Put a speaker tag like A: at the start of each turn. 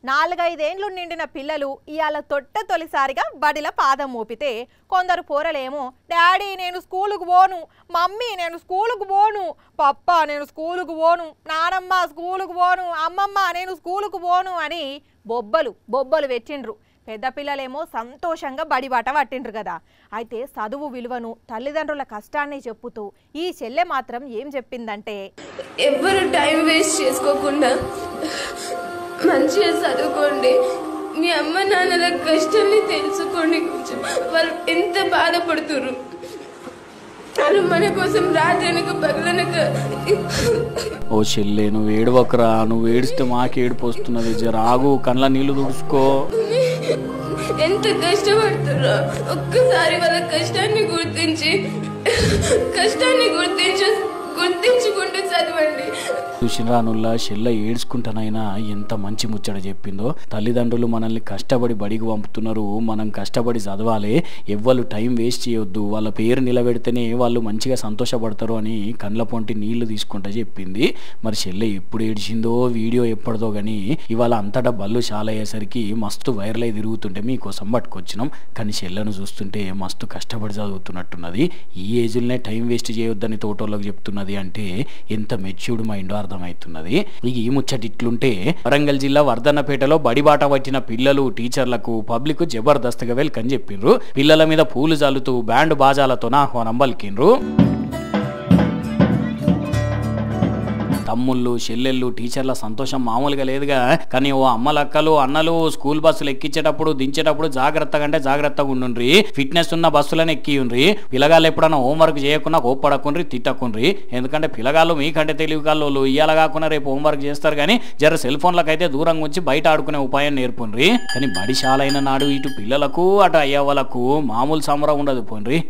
A: 4-5 ఏండ్లు నిండిన పిల్లలు ఇయాల తొలిసారిగా బడిల పాదం మోపితే కొందరు పోరలేమో డాడీ నేను స్కూలుకు పోను, మమ్మీ నేను స్కూలుకు పోను, పప్పా నేను స్కూలుకు పోను, నానమ్మ స్కూలుకు పోను, అమ్మమ్మ నేను స్కూలుకు పోను అని బొబ్బలు పెట్టిండ్రు. పెద్ద పిల్లలేమో సంతోషంగా బడిబాట పట్టిండ్రు కదా. అయితే చదువు విలువను తల్లిదండ్రుల కష్టాన్ని చెప్పుతూ ఈ చెల్లె మాత్రం ఏం చెప్పిందంటే,
B: ఎవ్వరు టైం వేస్ట్ చేసుకోకుండా మంచిగా చదువుకోండి, మీ అమ్మ నాన్నల కష్టాన్ని తెలుసుకోండి, కొంచెం వాళ్ళు ఎంత బాధపడుతున్నారు, వాళ్ళు మన కోసం రాత్రనక పగలనక.
C: ఓ చెల్లె నువ్వు ఏడవకరా, నువ్వు ఏడిస్తే మాకు ఏడుపు వస్తున్నది, జరాగు కళ్ళ నీళ్లు తుడుచుకో.
B: ఎంత కష్టపడుతుర్రో ఒక్కసారి వాళ్ళ కష్టాన్ని గుర్తించుకుంటూ చదవండి.
C: చూసిరానుల్లా చెల్ల ఏడ్చుకుంటానైనా ఎంత మంచి ముచ్చట చెప్పిందో. తల్లిదండ్రులు మనల్ని కష్టపడి బడికి పంపుతున్నారు, మనం కష్టపడి చదవాలి, ఎవ్వరు టైం వేస్ట్ చేయొద్దు, వాళ్ళ పేరు నిలబెడితేనే వాళ్ళు మంచిగా సంతోషపడతారు అని కండ్ల పొంటి నీళ్లు తీసుకుంటా చెప్పింది. మరి చెల్లె ఎప్పుడు ఏడ్చిందో వీడియో ఎప్పటిదో కానీ ఇవాళ అంతటా బళ్ళు చాలా అయ్యేసరికి మస్తు వైరల్ అయి తిరుగుతుంటే మీకోసం పట్టుకొచ్చినాం. కానీ చెల్లెను చూస్తుంటే మస్తు కష్టపడి చదువుతున్నట్టున్నది. ఈ ఏజ్లోనే టైం వేస్ట్ చేయొద్దని తోటోళ్ళకి చెప్తున్నది అంటే ఎంత మెచ్యూర్డ్ మైండో అర్థమవుతున్నది. ఇక ఈ ముచ్చటి ఇట్లుంటే వరంగల్ జిల్లా వర్ధన్నపేటలో బడిబాట పట్టిన పిల్లలు టీచర్లకు పబ్లిక్ జబర్దస్త్గా వెల్కమ్ చెప్పిండ్రు. పిల్లల మీద పూలు చల్లుతూ బ్యాండ్ బాజాలతో ఆహ్వానం పలికిండ్రు. తమ్ముళ్ళు చెల్లెళ్ళు టీచర్ల సంతోషం మామూలుగా లేదుగా. కానీ ఓ అమ్మలక్కలు అన్నలు స్కూల్ బస్సులు ఎక్కించేటప్పుడు దించేటప్పుడు జాగ్రత్తగా అంటే జాగ్రత్తగా ఉండుండ్రి, ఫిట్నెస్ ఉన్న బస్సులను ఎక్కియుండ్రి. పిల్లగాళ్ళు ఎప్పుడన్నా హోంవర్క్ చేయకుండా కోప్పడకుండ్రి, తిట్టకుండ్రి. ఎందుకంటే పిల్లగాళ్ళు మీకంటే తెలివి కాళ్ళు ఇయ్యాల కాకుండా రేపు హోంవర్క్ చేస్తారు. కానీ జర సెల్ ఫోన్లకైతే దూరంగా ఉంచి బయట ఆడుకునే ఉపాయం నేర్పుండ్రి. కానీ బడిశాలైన నాడు ఇటు పిల్లలకు అటు అయ్యే వాళ్ళకు మామూలు సంబరం ఉండదు పోండ్రి.